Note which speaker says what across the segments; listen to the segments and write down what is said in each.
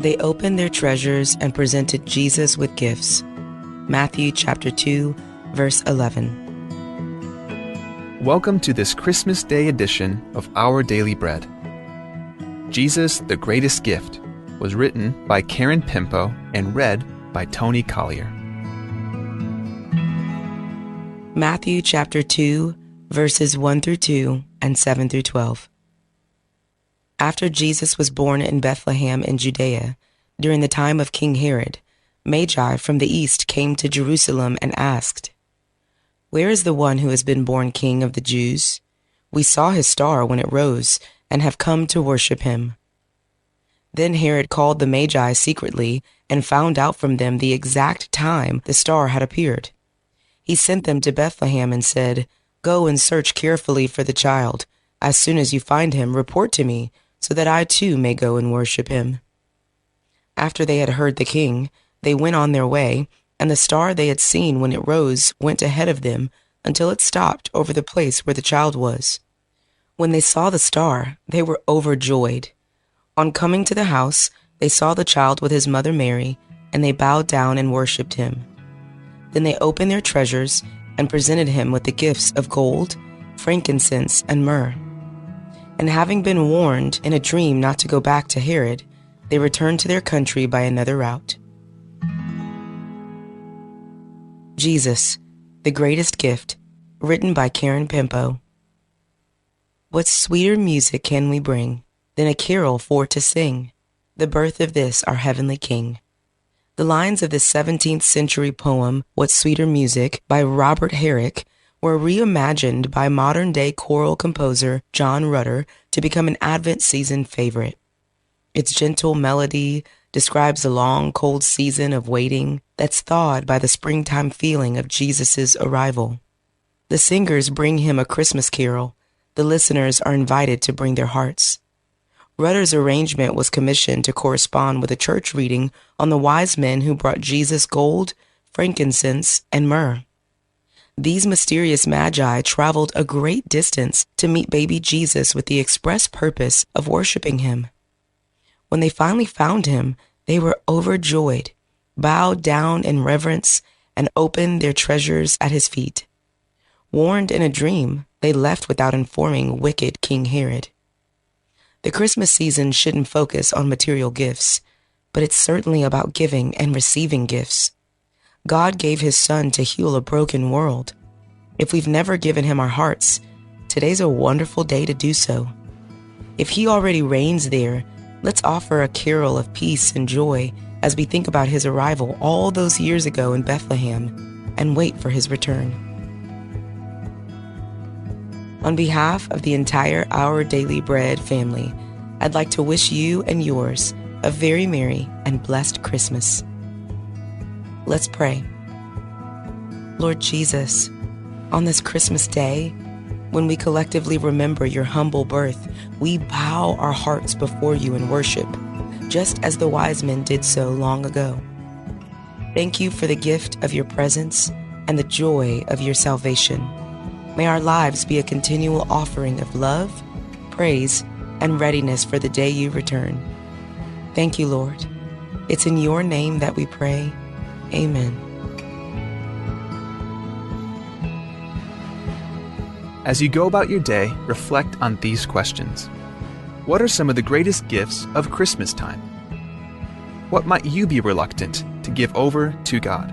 Speaker 1: They opened their treasures and presented Jesus with gifts. Matthew chapter 2, verse 11.
Speaker 2: Welcome to this Christmas Day edition of Our Daily Bread. Jesus, the Greatest Gift was written by Karen Pimpo and read by Tony Collier.
Speaker 1: Matthew chapter 2, verses 1 through 2 and 7 through 12. After Jesus was born in Bethlehem in Judea, during the time of King Herod, Magi from the east came to Jerusalem and asked, "Where is the one who has been born King of the Jews? We saw his star when it rose and have come to worship him." Then Herod called the Magi secretly and found out from them the exact time the star had appeared. He sent them to Bethlehem and said, "Go and search carefully for the child. As soon as you find him, report to me, so that I too may go and worship him." After they had heard the king, they went on their way, and the star they had seen when it rose went ahead of them until it stopped over the place where the child was. When they saw the star, they were overjoyed. On coming to the house, they saw the child with his mother Mary, and they bowed down and worshipped him. Then they opened their treasures and presented him with the gifts of gold, frankincense, and myrrh. And having been warned in a dream not to go back to Herod, they returned to their country by another route. Jesus, the Greatest Gift, written by Karen Pimpo. What sweeter music can we bring than a carol for to sing, the birth of this our heavenly King? The lines of this 17th century poem, What Sweeter Music, by Robert Herrick, were reimagined by modern-day choral composer John Rutter to become an Advent season favorite. Its gentle melody describes a long, cold season of waiting that's thawed by the springtime feeling of Jesus' arrival. The singers bring him a Christmas carol. The listeners are invited to bring their hearts. Rutter's arrangement was commissioned to correspond with a church reading on the wise men who brought Jesus gold, frankincense, and myrrh. These mysterious magi traveled a great distance to meet baby Jesus with the express purpose of worshiping him. When they finally found him, they were overjoyed, bowed down in reverence, and opened their treasures at his feet. Warned in a dream, they left without informing wicked King Herod. The Christmas season shouldn't focus on material gifts, but it's certainly about giving and receiving gifts. God gave his Son to heal a broken world. If we've never given him our hearts, today's a wonderful day to do so. If he already reigns there, let's offer a carol of peace and joy as we think about his arrival all those years ago in Bethlehem and wait for his return. On behalf of the entire Our Daily Bread family, I'd like to wish you and yours a very merry and blessed Christmas. Let's pray. Lord Jesus, on this Christmas day, when we collectively remember your humble birth, we bow our hearts before you in worship, just as the wise men did so long ago. Thank you for the gift of your presence and the joy of your salvation. May our lives be a continual offering of love, praise, and readiness for the day you return. Thank you, Lord. It's in your name that we pray. Amen.
Speaker 2: As you go about your day, reflect on these questions. What are some of the greatest gifts of Christmas time? What might you be reluctant to give over to God?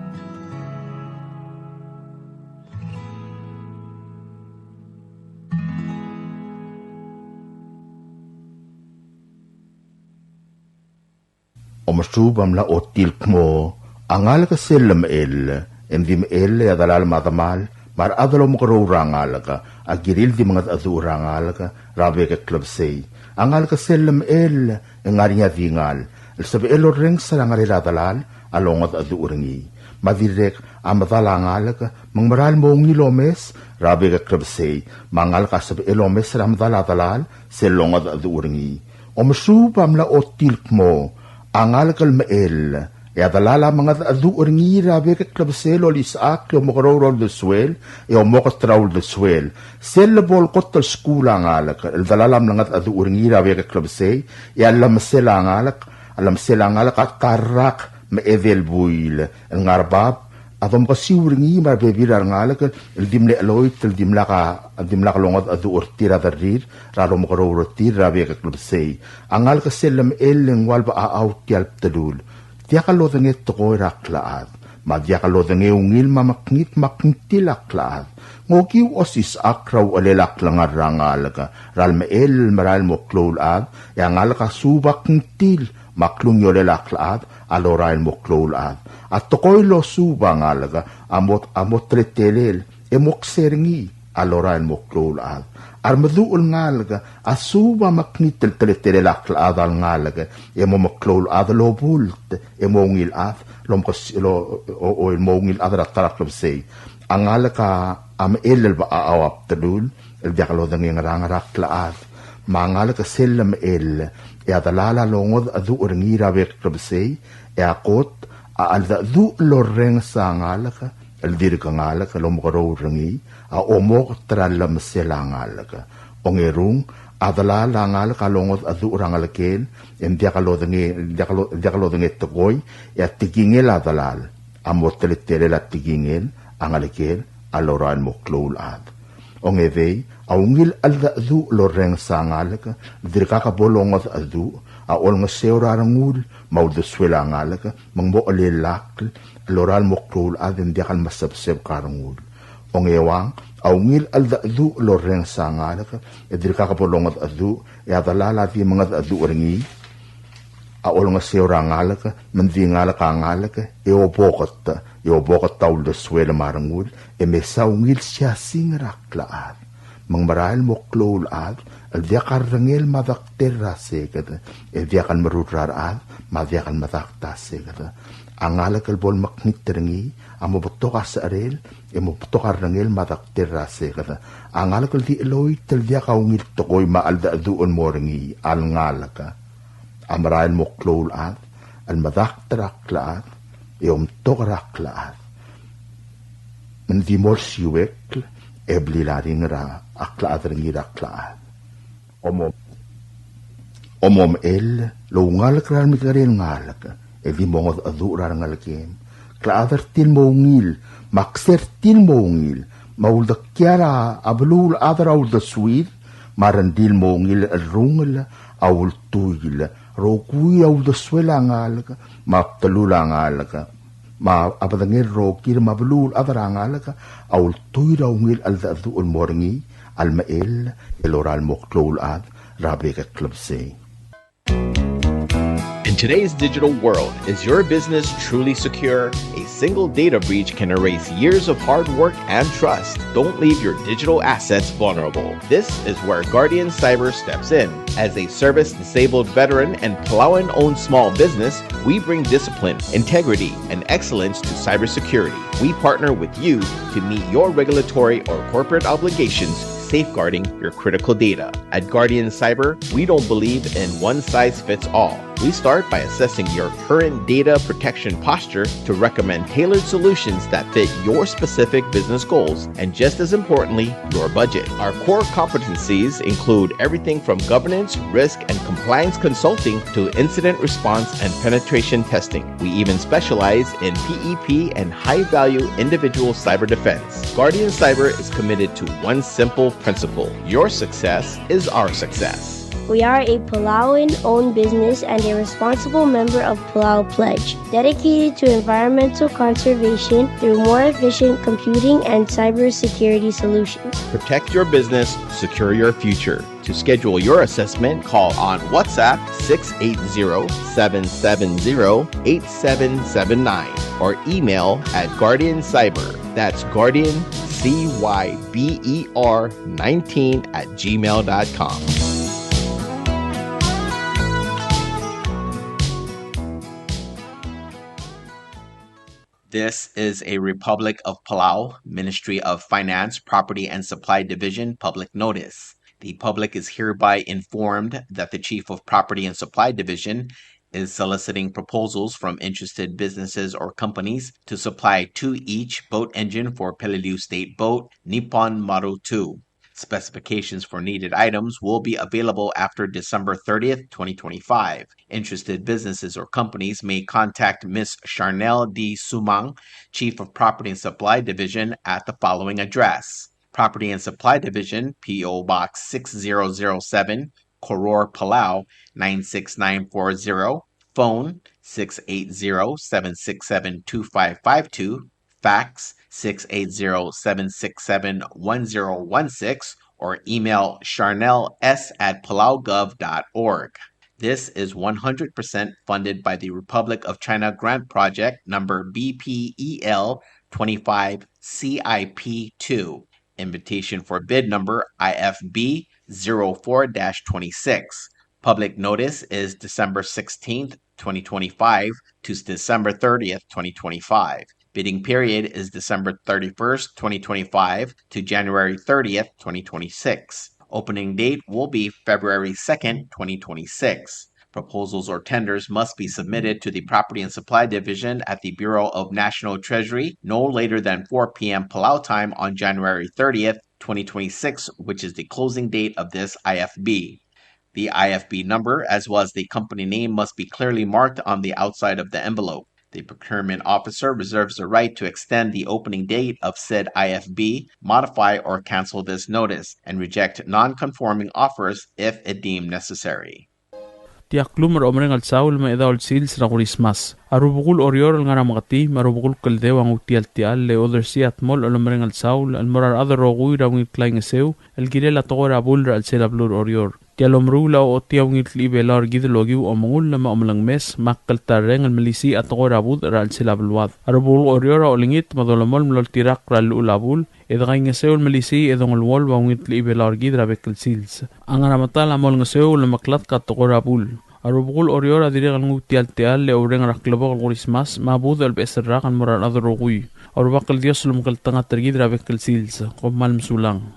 Speaker 3: Omasubam la otil mo angal ka selam el endim el ya dalal matamal mar adalo mo rangal ka agiril di mga adu rangal ka rabe ka club say angal ka selam el ngarinya dingal el sabi elo reng sa ngari dalal along at adu urangi madirek amadalangal ka mangmaral mo ngilomes rabe ka club say mangal ka sabi elomes ram dalal selong at adu urangi omasubam la otil mo angal kal mael ya dalala mga adu orngira be klabselo lisak yo mokorol de swel yo mokostraul de swel selbol kotal skula ngalak el dalala mga adu orngira be klabse ya lam sela ngalak alam sila ngalakat karak ma-evel buil ngarbab atom ka siwringi marbebirar ngalak ildim le aloy tildim la ka longot adu urtira darir raro mo karo urtir rabe ka klubsei angal ka selam eleng walba out tialp tadul tiya ka lodanget to ko raklaad madya ka lodange ungil mamaknit makntilaklaad ngokiw osis akraw alelak langar rangal ka ralme el maral mo klolad yangal ka subak ntil maklung yolelaklaad alorail mo klolad at tokoy lo suba ngalaga amot tretelel emok seringi alorail mo klolad armaduol ngalaga asuba maknitel tretelel aklaad al ngalaga emo mo klolad lo bult emo ngil at lomkos lo o mo ngil adra taraklom say angalaga am elel ba awap tadul el diakalo dangi ngarangarak laad mangalaga selam el ya dalala longod adu uringira bek klobsay ya kot al du loreng sa ngalaka el dir ka ngalaka lomkaro rangi a omok tralam sela ngalaka ongerung adala ngalaka longod adu rangalken en diakalo dangi tokoy ya tigingel adalal amotele la tigingel angalaken aloran mo klol ad ongevei aungil alda du loreng sa ngalaka dir ka bolongot adu a ol nga seurarangul maudo swela ngalaka mangbo alelak loral mokrul adin diakal masabseb karangul ongewang aungil alda du loreng sa ngalaka edir ka kapolongat adu ya dalala di mga adu oringi a ol nga seurangalaka mandi ngalaka eobokot taul do swela marangul e mesaungil siya singraklaat mangmaral moklul ad el diakar rangel madak terase kata el diakan merudrar ad madiakan madak tase kata angala kel bol maknit terengi amo botoka sa arel emo botoka rangel madak terase kata angala kel di eloy tel diaka ungil tokoy maalda duon morengi al ngalaka amrael moklul ad al madak teraklaat eom tokaklaat mendi mor siwek ebli laring ra aklaat rengi raklaat omom el lo ngal kran mi karen ngalaka e di mongod adu rar ngalakem klaadar til mongil makser til mongil maul da kiara ablul adar aul da suid marandil mongil rungel aul tuil rokui aul da swela ngalaka maptalula ngalaka ma apadangir rokir mablul adar ngalaka aul tuira ungil al da adu ul morngi almael eloral moklol ad rabeka club say.
Speaker 4: In today's digital world, is your business truly secure? A single data breach can erase years of hard work and trust. Don't leave your digital assets vulnerable. This is where Guardian Cyber steps in. As a service-disabled veteran and Palauan-owned small business, we bring discipline, integrity, and excellence to cybersecurity. We partner with you to meet your regulatory or corporate obligations, safeguarding your critical data. At Guardian Cyber, we don't believe in one-size-fits-all. We start by assessing your current data protection posture to recommend tailored solutions that fit your specific business goals and, just as importantly, your budget. Our core competencies include everything from governance, risk, and compliance consulting to incident response and penetration testing. We even specialize in PEP and high-value individual cyber defense. Guardian Cyber is committed to one simple principle: your success is our success.
Speaker 5: We are a Palauan-owned business and a responsible member of Palau Pledge, dedicated to environmental conservation through more efficient computing and cybersecurity solutions.
Speaker 4: Protect your business, secure your future. To schedule your assessment, call on WhatsApp 680-770-8779 or email at Guardian Cyber. That's Guardian, CYBER19 @gmail.com. This is a Republic of Palau, Ministry of Finance, Property and Supply Division public notice. The public is hereby informed that the Chief of Property and Supply Division is soliciting proposals from interested businesses or companies to supply to each boat engine for Peleliu State Boat, Nippon Maru 2. Specifications for needed items will be available after December 30th, 2025. Interested businesses or companies may contact Ms. Charnel D. Sumang, Chief of Property and Supply Division, at the following address: Property and Supply Division, P.O. Box 6007, Koror, Palau 96940, phone 680-767-2552, fax 680-767-1016, or email charnels@palaugov.org. This is 100% funded by the Republic of China Grant Project number BPEL 25 CIP2. Invitation for bid number IFB 04-26. Public notice is December 16th, 2025 to December 30th, 2025. Bidding period is December 31st, 2025 to January 30th, 2026. Opening date will be February 2nd, 2026. Proposals or tenders must be submitted to the Property and Supply Division at the Bureau of National Treasury no later than 4 p.m. Palau time on January 30th, 2026, which is the closing date of this IFB. The IFB number, as well as the company name, must be clearly marked on the outside of the envelope. The procurement officer reserves the right to extend the opening date of said IFB, modify or cancel this notice, and reject non-conforming offers if it deemed necessary.
Speaker 6: Tiaklum romreng al saul ma edal sils na Christmas. Arubukul orior nga ramakati, marubukul kaldew ang utial tial le other siat mol alomreng al saul, al morar other rogui rawing klaing sew, el girel atokor abul al selablur orior. Tialomrula o tiawng itlibelar gidlogiw o mangul na maomlang mes, makkaltareng al malisi atokor abud al selabluad. Arubukul orior o lingit madolamol mlol tirak ral ulabul, edagay nga sew malisi edong alwol wang itlibelar gidrabek al sils. Ang aramatal amol nga sew na maklat katokor abul. Arubukul orior adire kan ngutial tial le oreng raklabo kal Christmas mabud al besra kan moral adrogui. Arubakal Dios lumkal tanga tergidra bekal sils komal msulang.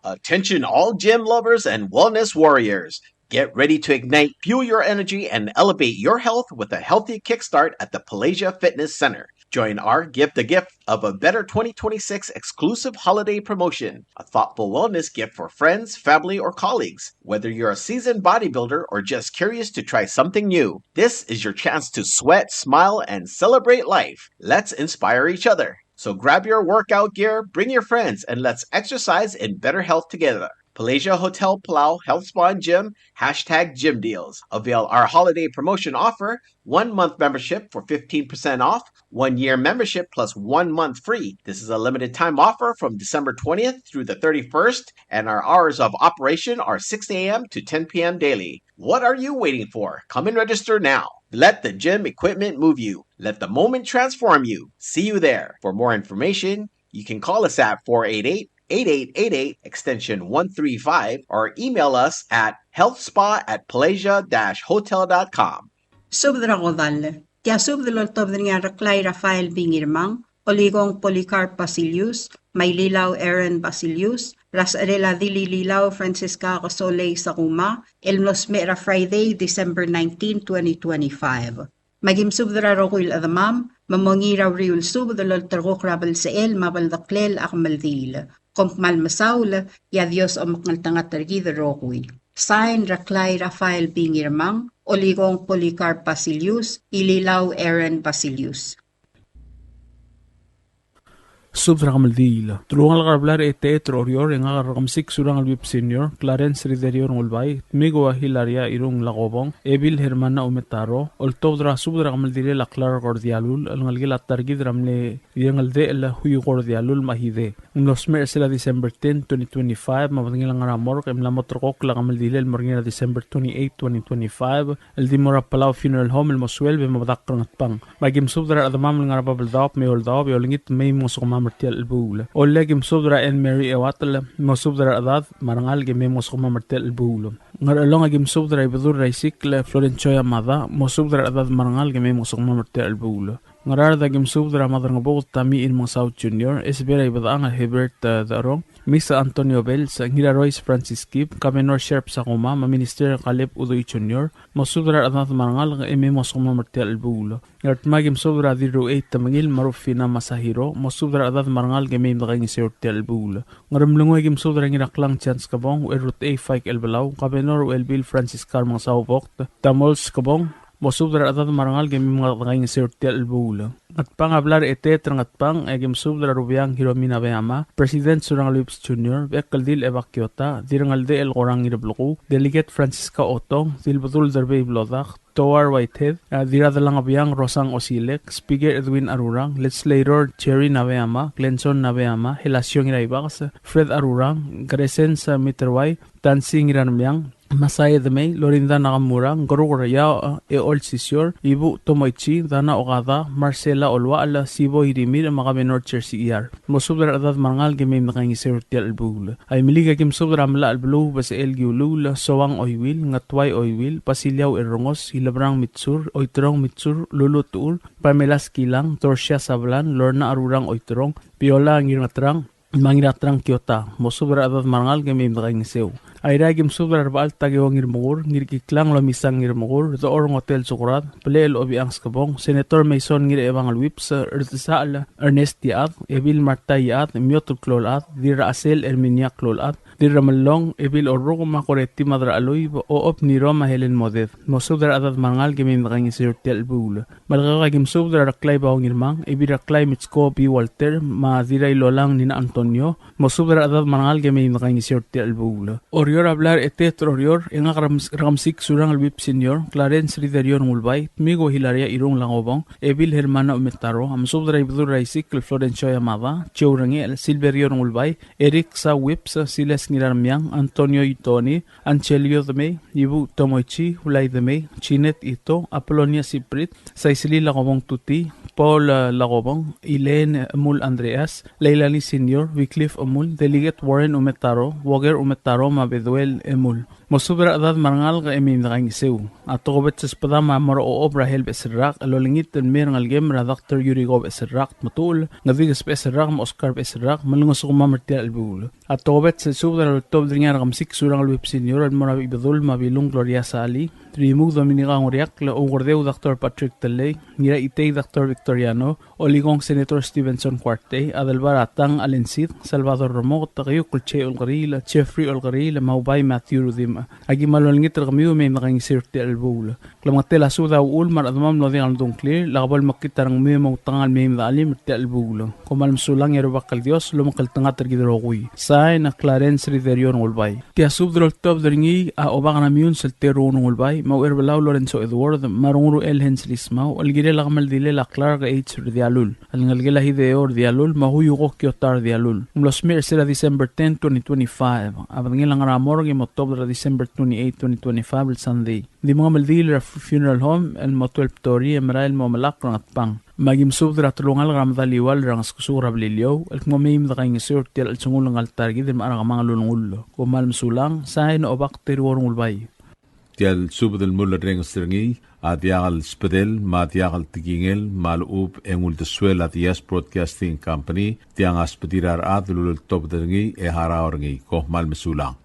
Speaker 4: Attention all gym lovers and wellness warriors. Get ready to ignite, fuel your energy, and elevate your health with a healthy kickstart at the Palauan Fitness Center. Join our Give the Gift of a Better 2026 exclusive holiday promotion, a thoughtful wellness gift for friends, family, or colleagues. Whether you're a seasoned bodybuilder or just curious to try something new, this is your chance to sweat, smile, and celebrate life. Let's inspire each other. So grab your workout gear, bring your friends, and let's exercise in better health together. Palauan Hotel Palau Health Spa and Gym, #Gym Deals. Avail our holiday promotion offer, 1-month membership for 15% off, 1-year membership plus 1 month free. This is a limited time offer from December 20th through the 31st, and our hours of operation are 6 a.m. to 10 p.m. daily. What are you waiting for? Come and register now. Let the gym equipment move you. Let the moment transform you. See you there. For more information, you can call us at 488-8888 extension 135 or email us at healthspa@palauan-hotel.com.
Speaker 7: Subdra Godal, Tia Subdalol Tobdringa Raklay Rafael Bingirmang, Oligong Policarp Basilius, Maylilaw Aaron Basilius, Rasarela Dilililaw Francisca Cosoley Sakuma, Elnosmera Friday, December 19, 2025. Magim subdra rokuil adamam, mamongira riul subdalol tergok rabal seel mabaldaklel akmaldil. Kompmal masaul, ya Dios o maknaltanga tergid rokuil. Sign Raklay Rafael Bingirmang, Oligong Policarp Basilius, Ililaw Aaron Basilius.
Speaker 6: Subtra kamaldil. Tulungan lakarablar teatro orior yang agarkamsik surang albib senior, Clarence Riderior ngulbay, Migo Hilaria irung lakobong, Ebil Hermana umetaro, Oltobdra subtra kamaldil laklar cordialul, alngalgil atargid ramle yangalde la huy cordialul mahide. Ngosmer sila December 10, 2025, mabatingil ang aramor, kem la motrokok la kamaldil el morgina December 28, 2025, el dimora Palau Funeral Home el Moswell be mabadakran at pang. Magim subtra adamam ng arababaldawap may oldawap, yolingit may mosokmam martial البول أولا جم صدر إن ماري أواتل ما صدر أضاف مرنال جم مصخم مرتل البول ngaralong agim subdra ibadur raisikle Florencoya mada mo subdra adad marangal game mosok mamerte albula ngarar da game subdra madar ngabot tami in mga South Junior esbera ibadang Hebert darong Misa Antonio Bell sa ngira Royce Francis Kip kamenor sharp sa kuma ma minister Kalip Udoy Junior mo subdra adad marangal game mosok mamerte albula ngat magim subdra diru 8 tamangil marufina masahiro mo subdra adad marangal game mdaging seorte albula ngaramlungoy game subdra ngira klang chance kabong erut a fike elbalaw kamenor Bill Francis Carmang Saubok Tamols kabong mosubdra adad marangal game mga tanging seorte albula at pang hablar ete trangat pang egim subdra rubiang Hiromina Beama President Surang Lips Jr. Bekaldil Evakyota Dirangalde El Korang Irabluku Delegate Francisca Otong Dilbatul Derbe Blodak Towar Whitehead Diradalang Abiyang Rosang Osilek Speaker Edwin Arurang Legislator Cherry Nabeama Glenson Nabeama Helasyong Iraibakas Fred Arurang Garesen sa Miterway Tansing Iranmyang Masaya Demay, Lorinda Nakamurang, Gorugoraya, Eol Sisyor, Ibu Tomoichi, Dana Okada, Marcela Olwa, Ala Sibo Hirimir, Makamenor Chersiar. Mosubdra adad marangal game nakangisir tial albul. Ay miliga kim subdra mala albulu, basa el giulul, Sowang Oywil, Ngatway Oywil, Pasilyaw Erongos, Hilabrang Mitsur, Oitrong Mitsur, Lulutul, Pamelas Kilang, Torsia Sablan, Lorna Arurang Oitrong, Piola Ngiratrang, Mangiratrang Kyota, Mosubra adad marangal game nakangisir. Aira gim subdra baal tagiwang irmugur ngirkiklang lomisang irmugur the Orong Hotel Sukurat Pelel Obi Ang Skabong Senator Mason ngir evangal whips Ertisal Ernest Diat Evil Marta Diat Miotul Klolat Dira Asel Erminia Klolat Dira Malong Evil Orrogo Makoretti Madra Aloy o op ni Roma Helen Moded Mosubdra adad mangal gimim nakang isir tel bul Malgaga gim subdra raklay bawang irmang Ebi raklay mitsko P. Walter Ma dira ilolang Nina Antonio Mosubdra adad mangal gimim nakang isir tel bul Orior hablar ete trorior en ramsik surang albip senior Clarence Riderion Mulbay Migo Hilaria Irong Langobong Evil Hermana Umetaro Amsubdra Ibdur Raisik Florencio Yamada Chowrangi El Silverion Mulbay Eric Sa Whips Siles Ngirarmiang Antonio Itoni Ancelio Deme Ibu Tomoichi Ulay Deme Chinet Ito Apolonia Siprit Saisili Langobong Tuti Paul Lagobong Elaine Mul Andreas Leilani Senior Wycliffe Amul Delegate Warren Umetaro Wager Umetaro Mabeduel Emul Mosubra adad marangal ka emim nakang isew Ato kobet sa spadama maro o obra helb esirrak Alolingit and merang algemra Dr. Yurigov esirrak Matul Ngavigas pa esirrak Ma Oscar pa esirrak Malungos ko mamartia albul Ato kobet sa subra Lutob dringar kamsik surang alwip senior Al mora ibadul mabilung Gloria Sali Trimug Dominica Ngoriak La Ugordeu Dr. Patrick Talay Ngira itay Dr. Victoriano Oligong Senator Stevenson Cuarte Adalbar Atang Alensid Salvador Romo Takayo Kulche Olgarila Jeffrey Olgarila Maubay Matthew Rudim Agi malolingit kamiu may nakang isirte albul Klamatela suda ul mar admam lo dingal dong clear Lakabal makitarang may mautangal may mdalim te albul Kumalam sulang yaro bakal Dios Lumakal tanga tergidrogoy Say na Clarence Riderion Ulbay Tia subdrol top dringi a obaka namiun saltero ng Ulbay Mau erbalaw Lorenzo Edward Marunguro El Henslis Mau Algire lakamal dile la Clark H. Dialul Alngalgila hideor Dialul Mahuyo ko Kyotar Dialul Mlosmer sila December 10, 2025 Abangilang ramor Gim October December 28, 2025 Sunday Di mga maldil funeral home El mo 12 tori Emrael mo malak Rangat pang Magim subdra tulungal Ramadaliwal Rangas kusura blilyo El kumamim da kayong isur Tial al sungulang altargi Din maarang mga lulungulo Kumalm sulang Sahin o bakter warong ulbay
Speaker 8: Tial subdal mula rengas terengi Adiagal spedel Ma diagal tigingel Malub engul de suela Dias Broadcasting Company Tiangas pedirar adulul top terengi E hara orengi Koh malm sulang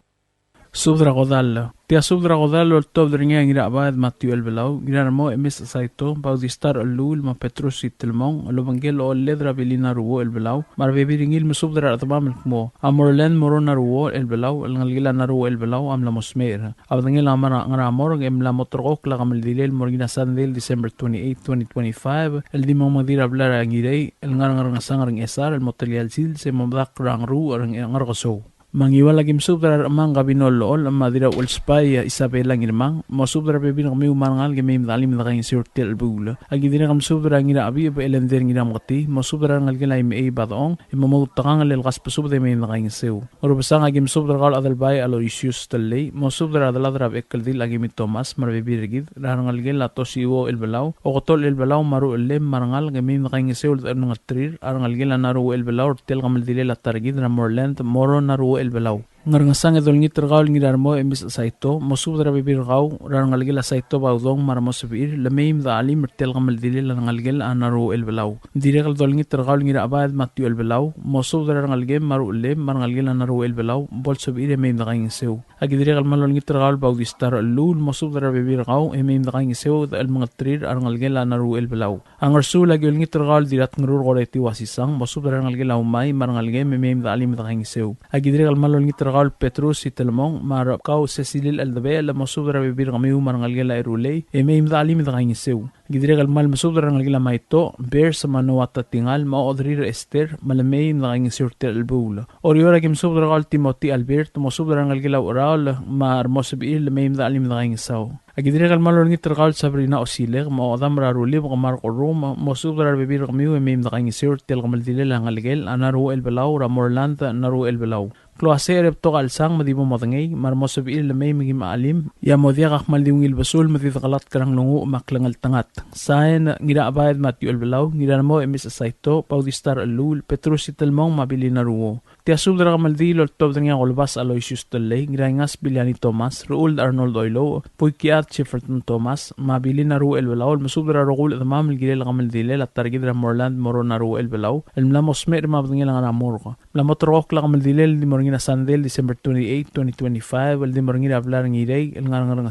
Speaker 6: Subdra Godal Tia subdra Godal Ol top dringa ngira abad Matthew Elbelaw Ngira mo emis saito Baudistar Olul Ma Petrus Itilmong Olubangel o ledra Belina Ruo Elbelaw Marbebiringil mo subdra Atamam mo Amorlen Morona Ruo Elbelaw Alngalgila na Ruo Elbelaw Amla Mosmer Abdangil Amara Ngaramor Emla Motorok La Kamaldilel Morgina Sandel December 28, 2025 El Dimong Madira Blara Ngirey El Ngarangarang Ring Esar El Motelial Sil Se Mamdak Rang Ru Arang Ngargoso Mangiwala gim subdra amang kabinol madira ulspay Isabela ngirmang mo subdra bebin kami umangal gimim dalim nakang sirtel bula agi dina kam subdra ngira abi ba elender ngira mati mo subdra ngal gilay me badong imamutang lel gas subdra me nakang sew oro basang agim subdra gal adalbay Aloysius Talley mo subdra daladra ekal dil agi mit Thomas marbebirgid rangal gel la tosiwo elbelaw o kotol elbelaw maru lem marangal gimim nakang sew ngatrir arangal gel naru elbelaw tel kamal dile la targid na morland moro naru Elbelaw Ngarngasang edol ngit tergaul ngidarmo emis saito mosub dara bibir gau rangalgel saito baudong maramo sabir lameim da alim mertel gamal dile rangalgel anaru elbelau diregal dol ngit tergaul ngira abad matu elbelau mosub dara rangalgel maru le marngalgel anaru elbelau bol sabir emeim da gaing seu agi diregal malol ngit tergaul baudistar lul mosub dara bibir gau emeim da gaing seu da elmangatrir rangalgel anaru elbelau angarsu lagi ngit tergaul dirat ngrur goreti wasisang mosub dara rangalgel aumai marngalgel emeim da alim da gaing seu agi diregal malol ngit tergaul Petrus itelmong mar kau sesilil aldabe la masubra bibir kamiu marngalgela erulei emeim da alim da gaingeseu gidregal mal masubra rangalgela maito ber samanowata tingal maodrir ester malameim da gaingeseu tel albula oriora kim subra gal timoti albert masubra rangalgela oral mar mosbil meim da alim da gaingesau agidregal malor ngit tergal sabrina osileg ma odam rarulib gamar qorum masubra bibir kamiu emeim da gaingeseu tel gamal dilel rangalgel anaru elbelau ramorland naru elbelau Kloase repto kalsang madibo matangay marmosab il lamay maging maalim ya modia kakmal diwng ilbasul matitakalat karang lungu maklangal tangat sayan ngira abayad Matthew albalaw ngira mo emis asayto paudistar alul Petrus italmong mabili na ruo tiasub dara kamaldi lortob nga kolbas Aloysius talay ngira ngas Biliani Thomas Raul Arnold Oilo Puikiat Chifferton Thomas mabili na ruo elbalaw masub dara rogul adamam gilel kamaldile at targidra Morland Moro na ruo elbalaw elmlamosmer mabdangil nga namor Lamotorok la kamaldile di morngina Sandel December 28, 2025 al di morngina ablar ngirey el ngarang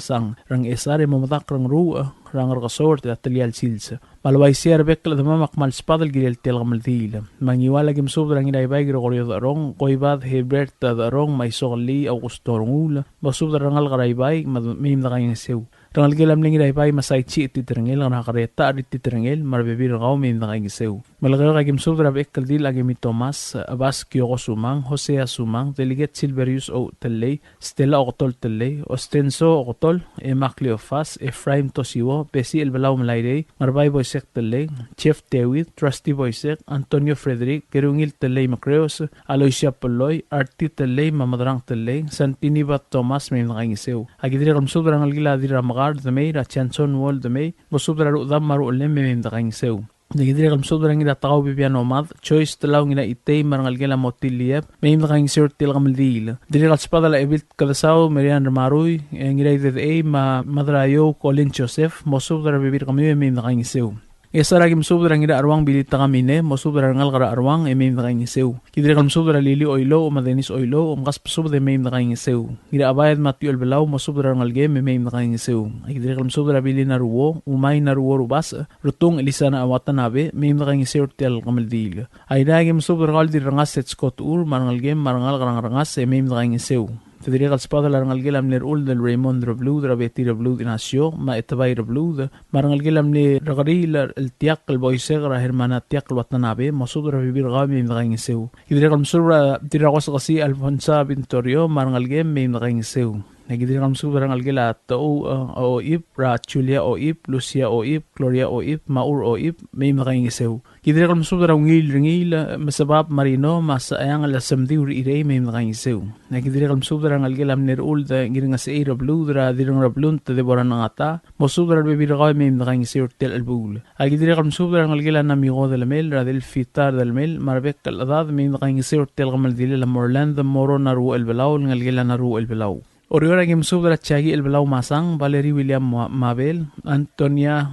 Speaker 6: rang esare mamatak rang ruo rangar kasort at talyal silsa malway siya rebek la dama makmal spadal gilel tel kamaldile mangiwala gim sub rang inaybay Gregorio darong koibad Hebert darong may sokali Augusto rongula basub rangal karaybay mim na kayang sew rangal gilam ling inaybay masay chi ititirangel ang nakareta at ititirangel marbibir gaw mim na kayang sew malagayo kagim sub rabek kaldil agimi Thomas Abas Kyoko Sumang Hosea Sumang Delegat Silverius O Talay Stella Octol Talay Ostenso Octol Emak Cleofas Ephraim Tosiwo Pesi Elbalaw Malayday Marbay Boysek Talay Chef Tewit Trusty Boysek Antonio Frederick Kerungil Talay Macreos Aloysia Poloy Arti Talay Mamadrang Talay Santinibat Thomas may nakaingisew agidiri kamsub rangal gila dira magar damay Rachanson Wall damay Bosub dara udam maru ulem may nakaingisew Nagidiri kamsub dara ngida takaw bibiano mad choice talaw ngida itay marangal gila motiliyap may nakaing sirtil kamaldil diri kalspada la ebilt kadasaw Marian Ramaruy ngida itay madrayo Colin Joseph mosub dara bibir kami may nakaing sew Esara kim sub dara ngida arwang bilita kamine mosub dara ngal kara arwang may nakaing sew kidiri kamsub dara Lili Oilo o Madenis Oilo kas pasub de may nakaing sew ngida abayad Matthew Albalaw mosub dara ngal ge may nakaing sew kidiri kamsub dara bili na ruwo umay na ruwo rubas rutong elisa na awatanabe may nakaing sew tel kamaldil ay dagim sub dara ngal dirangas set Scott ur marangal ge marangal karangas may nakaing sew Tadiri kalspada larangal gilam ni Raul del Raymond Rablu Rabeti Rablu dinasyo ma etabay Rablu marangal gilam ni Ragari el tiak el boyseg ra hermana tiak watanabe masud rabibir gami nakaing sew Tadiri kalsura tirakos kasi Alfonso Vintorio marangal gem may nakaing sew Nagidiri kamsub rangal gila tao oip ra Julia oip Lucia oip Gloria oip Maur oip may nakaing sew Kidiri kamsub dara ringil masabab marino masayang ala samdi uri irey may nakaing sew Nagidiri kamsub dara rangal gila nirul da ngiring sa rablu dara dirang rablun ta deboran ng ata mosub dara bibiragaw may nakaing sew tel albul Agidiri kamsub dara rangal gila namigo del mel ra del fitar del mel marbek kaladad may nakaing sew tel kamaldili la Morland Moro naru elbalaw ngal gila naru elbalaw Oriora gimsub dara Tiagi Elbalaw Masang, Valerie William Mabel, Antonia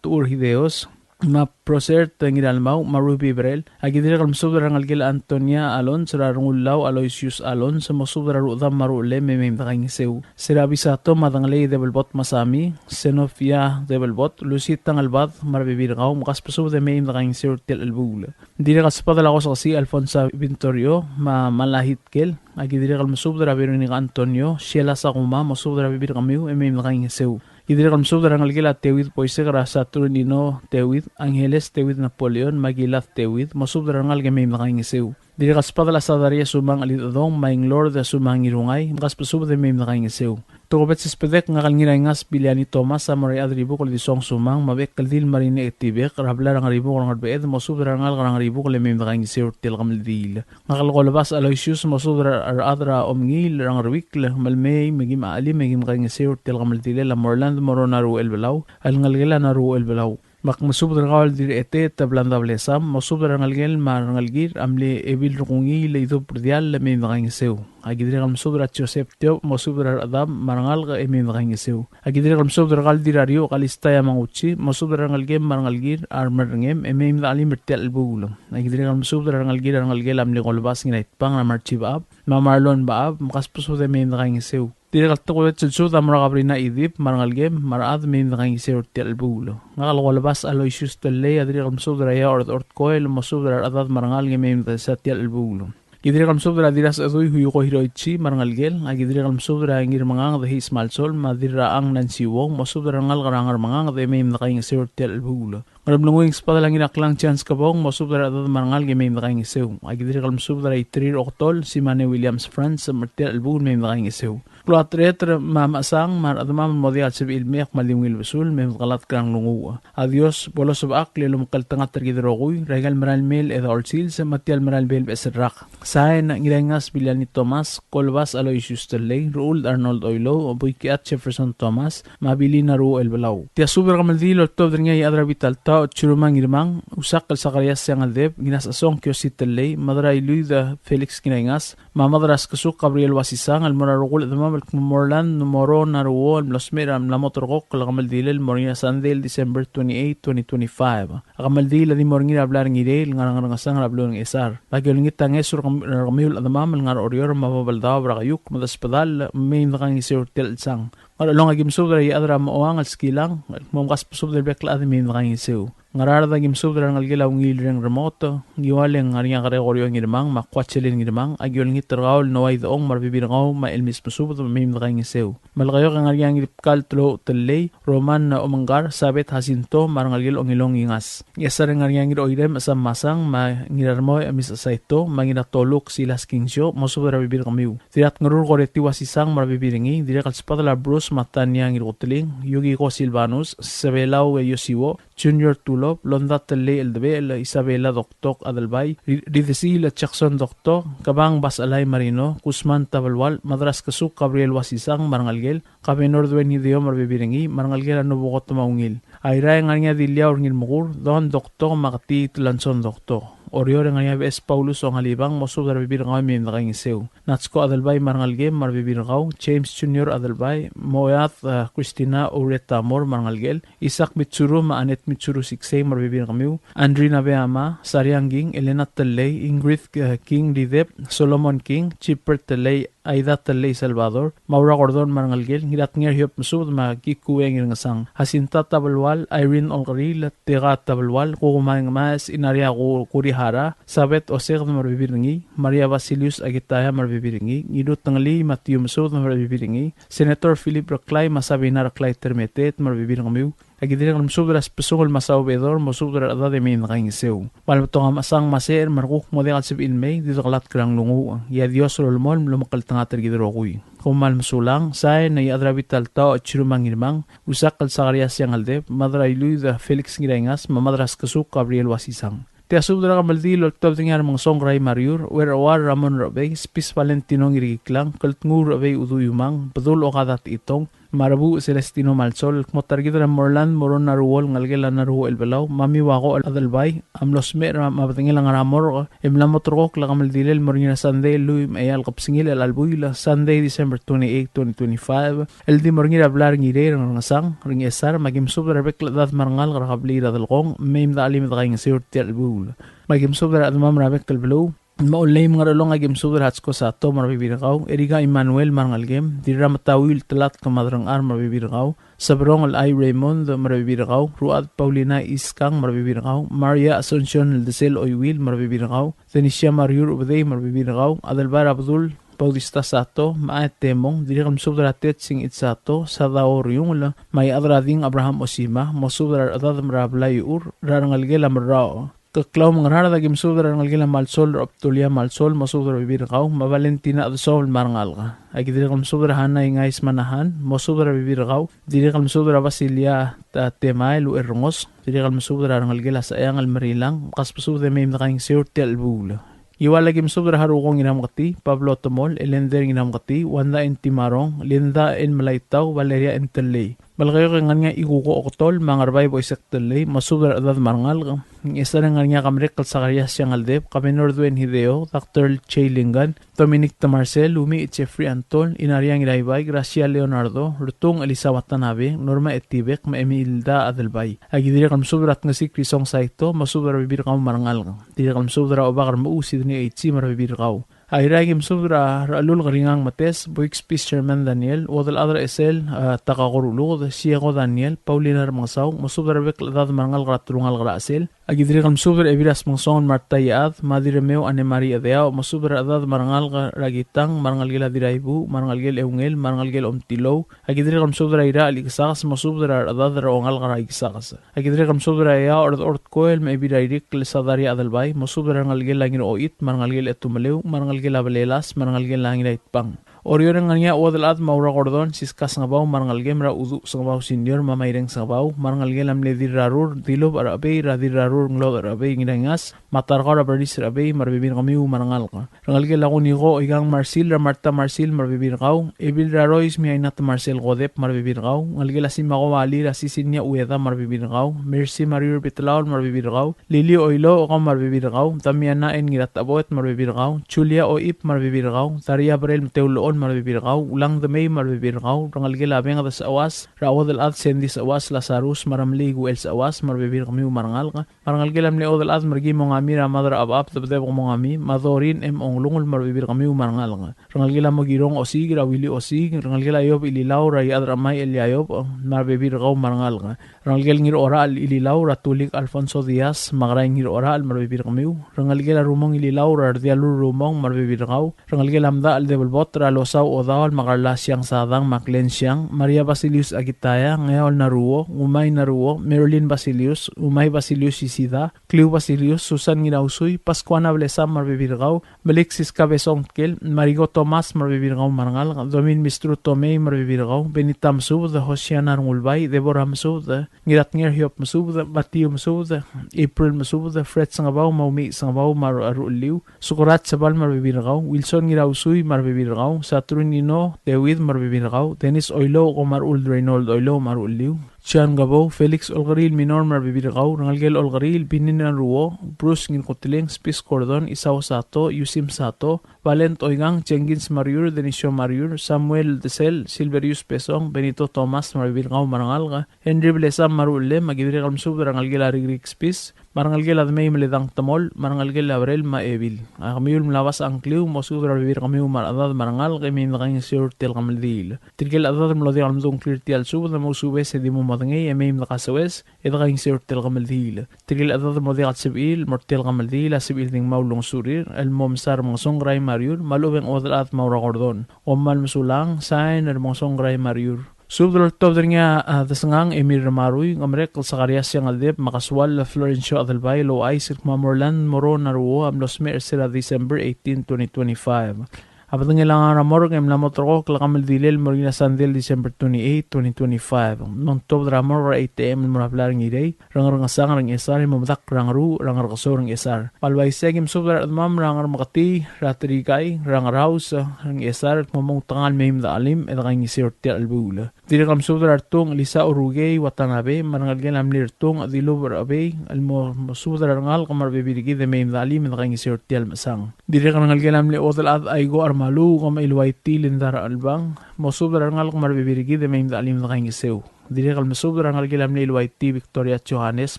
Speaker 6: Tuur Hideos, ma proser tengiralmaw Marubi Brel, agidiri kalmsub dara ngalgil Antonia Alon, sira rungulaw Aloysius Alon, sa masub dara rudam marule memem nakaingisew. Sira bisato madanglay debelbot masami, Senofia debelbot, Lucita ngalbad marbibirgaw, makaspasub de memem nakaingisew tel albula. Diri kaspada lakos kasi Alfonso Vintorio, malahit kel, agidiri kalmsub dara Veronica Antonio, Sheila Sakuma, masub dara bibir kamiw, memem nakaingisew. Idiri kalmsub dara ngalgila Tewid Poise kara Saturnino Tewid Angeles Tewid Napoleon Magilath Tewid masub dara ngalga may nakaingisew diri kaspada la Sadaria sumang alitadong maing Lord da sumang irungay makaspasub de may nakaingisew Tukobet sispedek nga kalngiray ngas Biliani Thomas sa maray adribu kol disong sumang mabek kaldil marine etibek rabla rang ribu kol ngarbeed masub dara ngal rang ribu kol may nakaingisew til kamaldil ngakalkolabas Aloysius masub dara adra omngil rang rwikl malmay magim aali magim nakaingisew til kamaldil la Morland Moro naru elbalaw al ngalgila naru elbalaw mak masub drakal dir ete tablanda blesam masub drangalgel marangalgir amle ebil rungi le ido prdial le me ngangiseu agidre gal masub dra Joseph teo masub dra adam marangal ga eme ngangiseu agidre gal masub dra gal dirario galista ya manguchi masub drangalgem marangalgir armarngem eme mdali mertel bulo agidre gal masub drangalgir rangalgel amle golbas nginait pang ramarchibab mamarlon baab makaspuso de me ngangiseu Dire kaltukulat sa damra kabrina idip marangalgem maraad me ngangiseu tel bulo ngal golbas aloysius telle adire gal masub dra ya ort koel masub dra adad marangalgem me sa tel bulo Gidri kam sobra diras adoy huyo ko hiroichi marangalgel agidri kam sobra ngir mangang the hismal sol madira ang nansiwong mosubra ngal garangar mangang the mem nakaing sertel bulo ngaram lunguing spadala ngin aklang chance kabong mosubra adad marangal ge mem nakaing sew agidri kam sobra itrir oktol si Mane Williams France mertel bul mem nakaing sew Kloatreter mamasang mar adamam modial sib ilmek malimngil besul mem galat krang lungu adios bolos subak lelum kaltangat tergidroguy regal maral mel ed orsil sa matial maral bel besrak Sain ngirengas bilyan ni Thomas, Colbas Aloysius Terley, Raul Arnold Oilo, o Boykiat Jefferson Thomas, mabili na Ruo El Balaw. Tia super kamaldil o top din ngay adra vital ta o churumang irmang, usak kal Sakarias yang aldeb, ginas asong kyo si Terley, madra iluy da Felix Kinengas, mamadras kasuk Gabriel Wasisang, almora rukul at mamal kumorlan, numoro na Ruo, almlosmer, amlamotorkok, kalamaldil, Morina Sandel, December 28, 2025. Akamaldil adi moringir ablar ngirel, ngarangasang rablong esar. Bagyo lingit tangesur Ramil adamam ngar orior mababaldaw brakayuk madaspadal may nakangisir tel sang. Along agimsub dray adra maoang al skilang momkas pusub del bekla adi may nakangisir. Ngarada gimsub dray ngalgilaw ngilreng remoto giwaleng ngariya kare orior ngirmang makwatselin ngirmang agyol ngitraul naway daong marbibirngaw ma elmis pusub may nakangisir. Malkayo kang ngariya ngiripkal tulo telley Roman na umanggar sabet hasinto marangalgil ongilong ingas. Yasareng ngariya ngir oirem asam masang ma ngirarmoy amis asaito manginatolok silas kingsyo mosubra bibir kamiu. Tirat ngarur koreti wasisang marbibiringi dire kalspadala Bruce Matanya ngirutling Yugi ko Silvanus Sabelaw Yosiwo Junior Tulop Londa Telle Eldebel Isabela Doktok Adalbay Ridesila Jackson Doktok Kabang Basalay Marino Kusman Tabalwal Madras Kasuk Gabriel Wasisang Marangalgel Kabenor Duen Hideo marbibiringi Marangalgel Anubukot Maungil Ayra nganya dilyaw ngil mugur Don Doktok Makati Tulanson Doktok Orior nga niya B.S. Paulus o ngalibang mosubra bibirngaw may nakaingisew. Natsko Adalbay marangalge marbibirngaw, James Jr. Adalbay, Moyath Christina Uretamor marangalgel, Isaac Mitsuru Maanet Mitsuru Siksay marbibirngamiw, Andrina Beama, Sariangging, Elena Talay, Ingrid King Didep, Solomon King, Chipper Talay, Aida Talay Salvador, Maura Gordon marangalgel, ngirat ngir hiyop masubra makikuweng ngasang, Hasinta Tabalwal, Irene Olgaril, Tega Tabalwal, kukumayang mas, Inaria Kurihara, Sabet Osek marbibiringi, Maria Vasilius Agitaya marbibiringi, Ngidut Tangli Matthew Masud marbibiringi, Senator Philip Raclay masabi na Raclay Termetet marbibiringiw, Agidire ng masubra spesungol masawbedor masubra ada de min nakaingisew. Palmato nga masang maser markuk model sib ilmay dito kalat krang lungu. Ya Dios rolmol lumakal tangater gidrokuy. Kumal masulang say na iadra vital tao at chirumang irmang usak kal Sakarias yang aldeb madra iluy da Felix Ngirengas mamadras kasuk Gabriel Wasisang. Tia subdra kamaldil o top tingar mga songray mariur where awar Ramon Rabay spis Valentino ngiriklang kaltngur Rabay uduyumang padul o kadat itong Marabu Celestino Malsol motargito ng Morland Moron Naruol ngalgela Naruo El Balaw Mami Wako Adalbay Amlosmer mabatingil ang ramor Emlamotrok lakamaldilel Morina Sunday Lui Mayal Kapsingil El Albuila Sunday December 28, 2025 El Di Morina Blar Ngire ng Ngasang Ring Esar Magim Subra Bekladat Marangal Karakabli Radalkong Maim da Alim Dakaing Sirti Albul Magim Subra Adamam Rabek Kalbalaw Maulay mga rolong agim subra hatsko sa ato marbibirakaw. Erika Emmanuel marangalgem. Dira matawil talat kamadrang ar marbibirakaw. Sabrong al-ay Raymond marbibirakaw. Ruad Paulina Iskang marbibirakaw. Maria Asuncion Aldesel Oywil marbibirakaw. Tenisha Mariur Ubaday marbibirakaw. Adalbar Abdul Bautista Sato, Maat Temong, Dira kam subra tet sing itsato, sa daor yung la, may adrading Abraham Osima, mosubra adad marablay ur, rarangalgela marrao. Kaklaw mga rara dagim sudra ng algila malsol o aptulia malsol masudra bibirakaw mabalentina at sol marangal ka. Ay diri kam sudra hanay ngais manahan masudra bibirakaw diri kam sudra Basilia ta temay lu erngos diri kam sudra ng algila sa ayang almarilang kaspusudra may nakaing sirti albula. Iwalagim subra harukong inamkati, Pablo Tomol, Elender inamkati, Wanda en Timarong, Linda en Malaytaw, Valeria en Teley. Balkayo nga igugo oktol mangarbay boy sekteli masubra adad marangal isa nga kamrek kalsakarias siyang aldep kami Nordwen Hideo Dr. Chaylingan Dominic Tamarcel Lumi Jeffrey Antol Inariang Ilaybay Gracia Leonardo Rutong Elisa Watanabe Norma Etibek Maemilda Adelbay agidiri kam subrat nga si Krisong Saito masubra bibir kaw marangal diri kam subra obakar mausid ni Eitsi marabibir kaw Airagim subra raalul garingang mates, Boix Peace Chairman Daniel, Wadal Adra Esel, Takakorulog, Siago Daniel, Paulina Ramasaw, Masubra Bek Ladad Marangal Gratulungal Grasel, Agidrikam subra Eviras Mangson Marta Yaad, Madiremeo Ane Maria Dea, Masubra Adad Marangal Ragitang, Marangal Gila Diraibu, Marangal Gil Eungel, Marangal Gil Omtilo, Agidrikam subra Ira Aligisakas, Masubra Adad Raongal Garagisakas, Agidrikam subra Ea Ort Koel, Mebirairik, Lesadari Adalbay, Masubra Rangal Gil Langin Oit, Marangal Gil Etumaleu, Marangal Gil Abalelas, Marangal Gil Langin Itpang. Orion nga niya wadalad maura gordon siskas nga baw marangal gem ra udu sa baw senior mamayreng sa baw marangal gelam le dirarur dilob arabe ra dirarur nglo arabe ngidangas matar ka ra bardis arabe marbibin kami marangal ka rangal gel ako ni ko igang Marcel ra Marta Marcel marbibin kaw ebil rarois mi ay nat Marcel godep marbibin kaw ngal gel asim ako wali ra sisinya ueda marbibin kaw Mercy Mariur Bitlaon marbibin kaw Lili Oilo o marbibin kaw Tamiana en ngirat abot marbibin kaw Julia Oip marbibin kaw Taria Brel Teulo marbibirgaw ulang damay marbibirgaw rangal gelabeng adas awas raodal ad sendis awas Lazarus maramli guel sa awas marbibir kami marangal ka marangal gelam le odal ad margi mo ngami ra madra abap tabde ko mo ngami madorin onglungol marbibir kami marangal ka rangal gelam magirong osig rawili osig rangal gelayob ililaw ra yadramay elyayob marbibirgaw marangal ka rangal gel ngir oral ililaw ratulik Alfonso Diaz magray ngir oral marbibir kami rangal gela rumong ililaw ra dialur rumong marbibirgaw rangal gelam da al develbot ra Saw Odawal Makarlasyang Sadang Maklensyang Maria Basilius Agitaya Ngayon Naruo Umay Naruo Marilyn Basilius Umay Basilius Isida Cleo Basilius Susan Ginausoy Pascuana Blesa Marbibirgaw Belixis Cabezong Kel Marigo Tomas Marbibirgaw Marangal Domin Mistru Tomei Marbibirgaw Benita Msud Hosiana Rungulbay Deborah Msud Ngirat Nger Hiop Msud Batio Msud April Msud Fred Sangabaw Maumi Sangabaw Maruliw Sukurat Sabal Marbibirgaw Wilson Ginausoy Marbibirgaw Saturnino, David Marbibirgaw, Dennis Oilo, Omar Uld Reynold Oilo, Maruliw, Sian Gabo, Felix Olgaril, Minor Marbibirgaw, Rangalgel Olgaril, Bininan Ruo, Bruce Nginkotiling, Spis Cordon, Isaw Sato, Yusim Sato, Valent Oigang, Jengins Mariur, Denisio Mariur, Samuel Desel, Silverius Pesong, Benito Thomas Marbibirgaw, Marangalga, Henry Blesam Marule, Magibirgal Msub, Rangalgel Arigrik Spis, Marangalgel Admay Meledang Tamol, Marangalgel Abrel Maevil. Kamiul Mlawas Angkliw, Mosud Rabibir Kamiu Maradad Marangal, Kami Naging Sir Tel Kamaldil. Tirgel Adad Mlodi Almdong Clear Tial Sub, the Mosube Sedimo Madangay, Emim Nakasawes, Edaging Sir Tel Kamaldil. Tirgel Adad Mlodi at Sibil, Mortel Kamaldil, Sibil Ding Maulong Surir, El Momsar Monsong Ray Mariur, Malubeng Odal at Maura Gordon, Omal Musulang, Sain, El Monsong Ray Mariur. Subdol tobder nga dasangang Emir Maruy ngamrek kalsakarias yang aldep makaswal Florencio Adelbay lo ay sirkmamorlan moro naruo am los mersera December 18, 2025. Apat nga lang ramor ng lamotro ko kalakamal dilil morgina sandil December 28, 2025. Nontov ramor ra 8 am muraplar ng iday. Rangar nga sang rang esar mamutak rangaru rangar kasor ng esar. Palway segim subdar at mam rangar makati ratrikay rangar house rang esar at mamong tangal mayim da alim at kang isorti albula. Dili kam subdar artong Lisa Urugay Watanabe marangal gelam lirtong adilo barabe almo subdar rangal kamar bibirigi de mayim da alim at kang isorti almasang. Dili rangal gelam li odal at aygo malu kung mailwaiti lindara albang mosubra ngal kung marbibirigi de may alim na kayong isew dili kal masubra ngal gelam le ilwaiti Victoria Johannes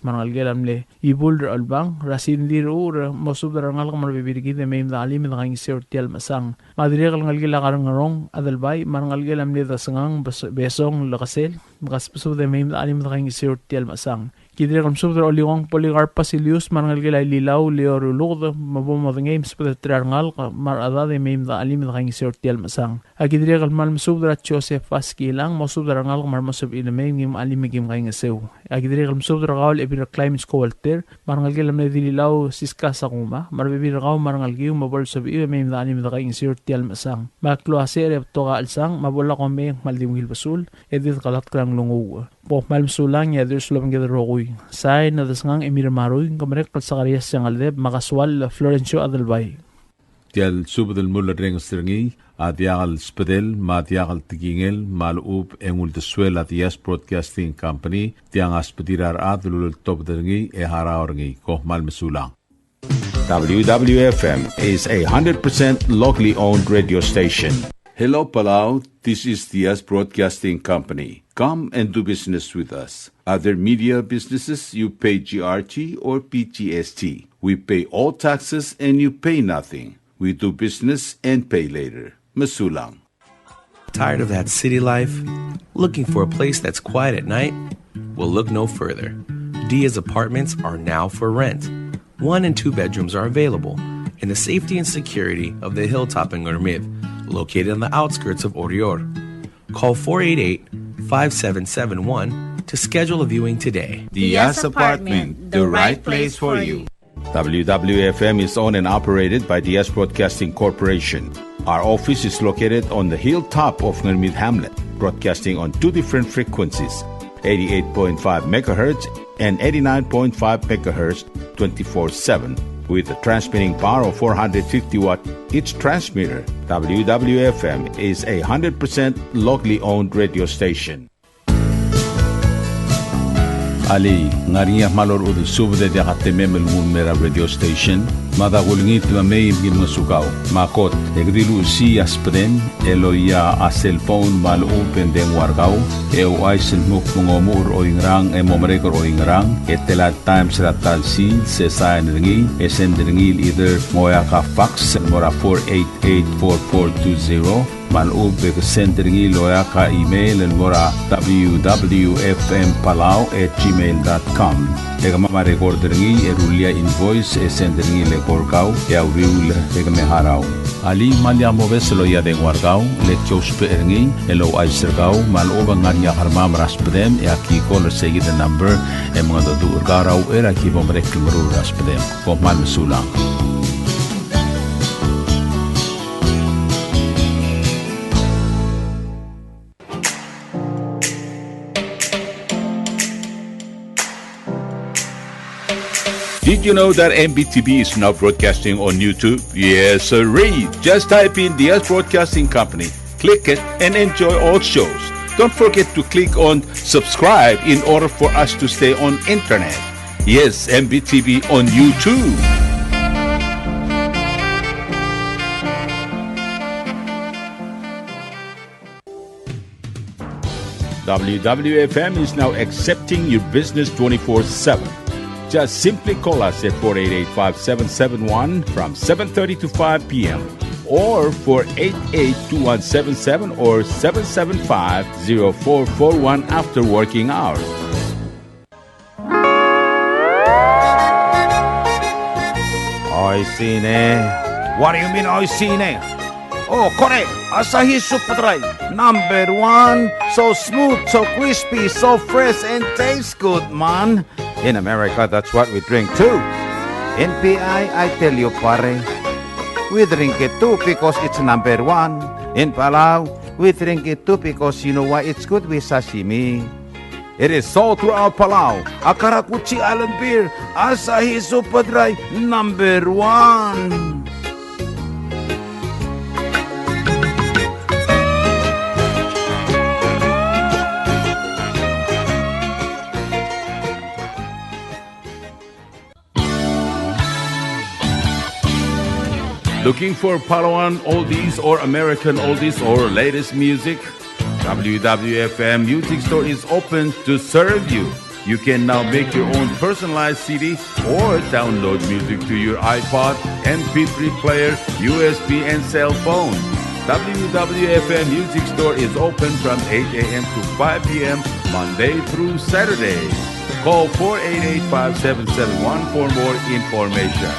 Speaker 6: mangal gelam le ibul albang rasin diru mosubra ngal kung marbibirigi de may alim na kayong isew tial masang madiri kal ngal gela karang ngarong adalbay mangal gelam le dasangang besong lakasel makaspuso de may alim na kayong isew tial masang Kidri kam subdra oliwang Policarp Basilius marangal gilay lilaw leorulog mabumad games pa triangal marada de mem da alim da kang sortial masang agidri kal mal subdra Joseph Faskilang mo subdra ngal mar masub ilmem ngim alim ngim kang sew agidri kal subdra gaul ebir climates ko Walter marangal gilam le lilaw siska sa kuma marbibir gaw marangal giu mabol sub mem da alim da kang sortial masang maklo aser to ga alsang mabola ko me maldimil basul edit kalat krang lungu po malmsulang ya dersulong gidrogoy say na dasngang Emir Maruy kamarek kalsakarias yang aldeb makaswal Florencio Adelbay
Speaker 8: Tial subadal mula reng stringi, adiagal spedel, matiagal tigingel, malup engul de suela Yes Broadcasting Company, tiang aspedirar adlul top dringi e haraorngi, koh mal mesulang.
Speaker 9: WWFM is a 100% locally owned radio station.
Speaker 10: Hello, Palau. This is the Yes Broadcasting Company. Come and do business with us. Other media businesses, you pay GRT or PGST. We pay all taxes and you pay nothing. We do business and pay later. Masulang.
Speaker 11: Tired of that city life? Looking for a place that's quiet at night? Well, look no further. Dia's apartments are now for rent. 1 and 2 bedrooms are available in the safety and security of the hilltop in Gurmid, located on the outskirts of Orior. Call 488-5771 to schedule a viewing today.
Speaker 10: Dia's Apartment, the right place for you.
Speaker 9: WWFM is owned and operated by the Yes Broadcasting Corporation. Our office is located on the hilltop of Gurmid Hamlet, broadcasting on 2 different frequencies, 88.5 megahertz and 89.5 megahertz 24/7, with a transmitting power of 450 watt each transmitter. WWFM is a 100% locally owned radio station.
Speaker 8: Ali, ngariya malor udul subde de hatemem el mera radio station. Mada gulngit ma may gim sugaw. Makot, egdilu si aspren, eloya a cellphone mal open den wargaw. Aisen muk mungomur o ingrang momrekor o ingrang. Etela times ratal si se sign ringi. Esen ringil either moya ka fax mora 488-4420. Malub ke sendringi loya ka email en mora www.fmpalau@gmail.com. Ega mama recorderingi erulia invoice sendringi le korkau ya uriul ega meharau. Ali malya moves loya den wargau le chospe eringi elo aisergau maloba nganya harma raspedem ya ki call say the number e mga do urgarau era ki bomrek mru raspedem ko mal mesulang.
Speaker 10: Did you know that MBTV is now broadcasting on YouTube? Yes, sirree. Just type in the Yes Broadcasting Company, click it, and enjoy all shows. Don't forget to click on subscribe in order for us to stay on internet. Yes, MBTV on YouTube.
Speaker 9: WWFM is now accepting your business 24/7. Just simply call us at 488-5771 from 7:30 to 5 p.m. or 488-2177 or 775-0441 after working hours.
Speaker 12: Oi, Sine. What do you mean, oi, Sine? Oh, correct. Asahi Super Dry. Number 1. So smooth, so crispy, so fresh, and tastes good, man. In America, that's what we drink too. In PI, I tell you, pare, we drink it too because it's number 1. In Palau, we drink it too because you know why it's good with sashimi. It is sold throughout Palau. Akarakuchi Island Beer, Asahi Super Dry, number 1.
Speaker 10: Looking for Palauan oldies or American oldies or latest music? WWFM Music Store is open to serve you. You can now make your own personalized CD or download music to your iPod, MP3 player, USB, and cell phone. WWFM Music Store is open from 8 a.m. to 5 p.m. Monday through Saturday. Call 488-5771 for more information.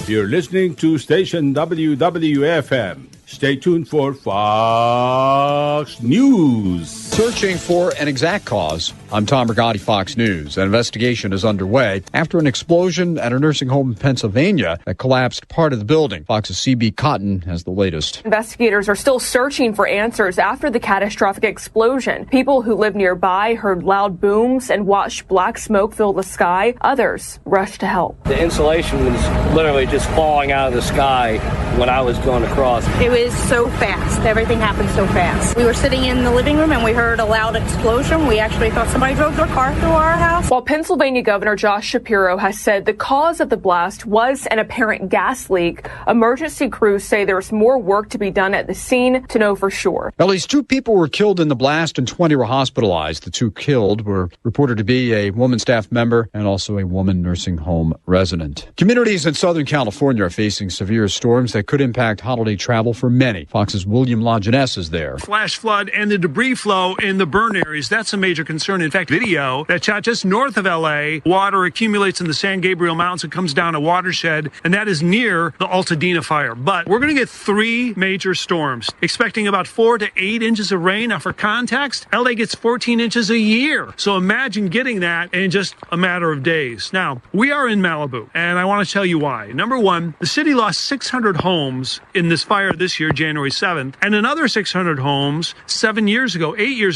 Speaker 8: You're listening to station WWFM. Stay tuned for Fox News.
Speaker 13: Searching for an exact cause I'm Tom Rigotti, Fox News. An investigation is underway after an explosion at a nursing home in Pennsylvania that collapsed part of the building. Fox's CB Cotton has the latest.
Speaker 14: Investigators are still searching for answers after the catastrophic explosion. People who lived nearby heard loud booms and watched black smoke fill the sky. Others rushed to help.
Speaker 15: The insulation was literally just falling out of the sky when I was going across.
Speaker 16: It was so fast. Everything happened so fast. We were sitting in the living room and we heard a loud explosion. We actually thought somebody drove their car through our house.
Speaker 14: While Pennsylvania Governor Josh Shapiro has said the cause of the blast was an apparent gas leak, emergency crews say there's more work to be done at the scene to know for sure.
Speaker 13: At least 2 people were killed in the blast and 20 were hospitalized. The 2 killed were reported to be a woman staff member and also a woman nursing home resident. Communities in Southern California are facing severe storms that could impact holiday travel for many. Fox's William Lajeunesse is there.
Speaker 17: Flash flood and the debris flow in the burn areas. That's a major concern. In fact, video that shot just north of L.A. Water accumulates in the San Gabriel Mountains and comes down a watershed, and that is near the Altadena fire. But we're going to get 3 major storms, expecting about 4 to 8 inches of rain. Now, for context, L.A. gets 14 inches a year. So imagine getting that in just a matter of days. Now, we are in Malibu, and I want to tell you why. Number one, the city lost 600 homes in this fire this year, January 7th, and another 600 homes 8 years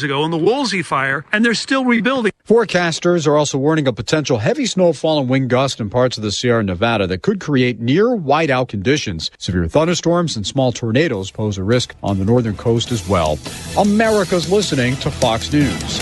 Speaker 17: ago in the Woolsey fire, and they're still rebuilding.
Speaker 13: Forecasters are also warning of potential heavy snowfall and wind gusts in parts of the Sierra Nevada that could create near whiteout conditions. Severe thunderstorms and small tornadoes pose a risk on the northern coast as well. America's listening to Fox News.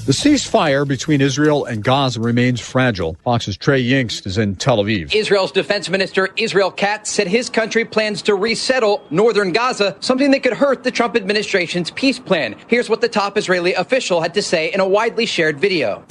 Speaker 13: The ceasefire between Israel and Gaza remains fragile. Fox's Trey Yingst is in Tel Aviv.
Speaker 18: Israel's defense minister Israel Katz said his country plans to resettle northern Gaza, something that could hurt the Trump administration's peace plan. Here's what the top Israeli official had to say in a widely shared video.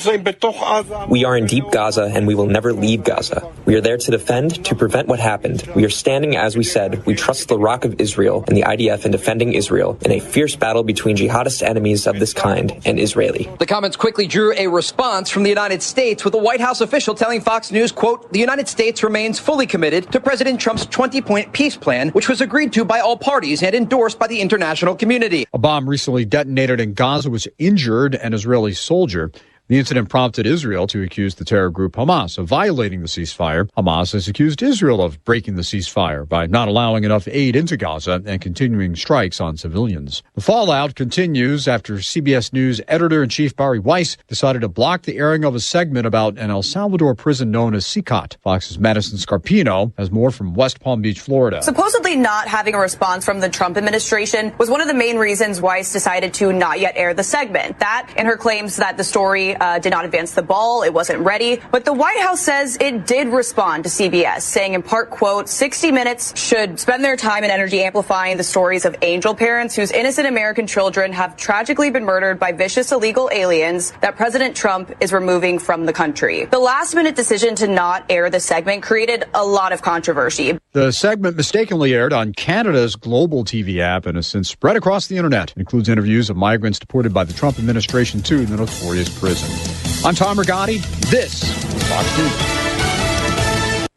Speaker 19: We are in deep Gaza and we will never leave Gaza. We are there to defend, to prevent what happened. We are standing, as we said, we trust the Rock of Israel and the IDF in defending Israel in a fierce battle between jihadist enemies of this kind and Israeli.
Speaker 18: The comments quickly drew a response from the United States, with a White House official telling Fox News, quote, "The United States remains fully committed to President Trump's 20-point peace plan, which was agreed to by all parties and endorsed by the international community."
Speaker 13: A bomb recently detonated in Gaza which injured an Israeli soldier. The incident prompted Israel to accuse the terror group Hamas of violating the ceasefire. Hamas has accused Israel of breaking the ceasefire by not allowing enough aid into Gaza and continuing strikes on civilians. The fallout continues after CBS News editor-in-chief Bari Weiss decided to block the airing of a segment about an El Salvador prison known as CICOT. Fox's Madison Scarpino has more from West Palm Beach, Florida.
Speaker 20: Supposedly not having a response from the Trump administration was one of the main reasons Weiss decided to not yet air the segment. That and her claims that the story did not advance the ball, it wasn't ready. But the White House says it did respond to CBS, saying in part, quote, 60 Minutes should spend their time and energy amplifying the stories of angel parents whose innocent American children have tragically been murdered by vicious illegal aliens that President Trump is removing from the country. The last-minute decision to not air the segment created a lot of controversy.
Speaker 13: The segment mistakenly aired on Canada's Global TV app and has since spread across the internet. It includes interviews of migrants deported by the Trump administration to the notorious prison. I'm Tom Rigotti. This is Fox News.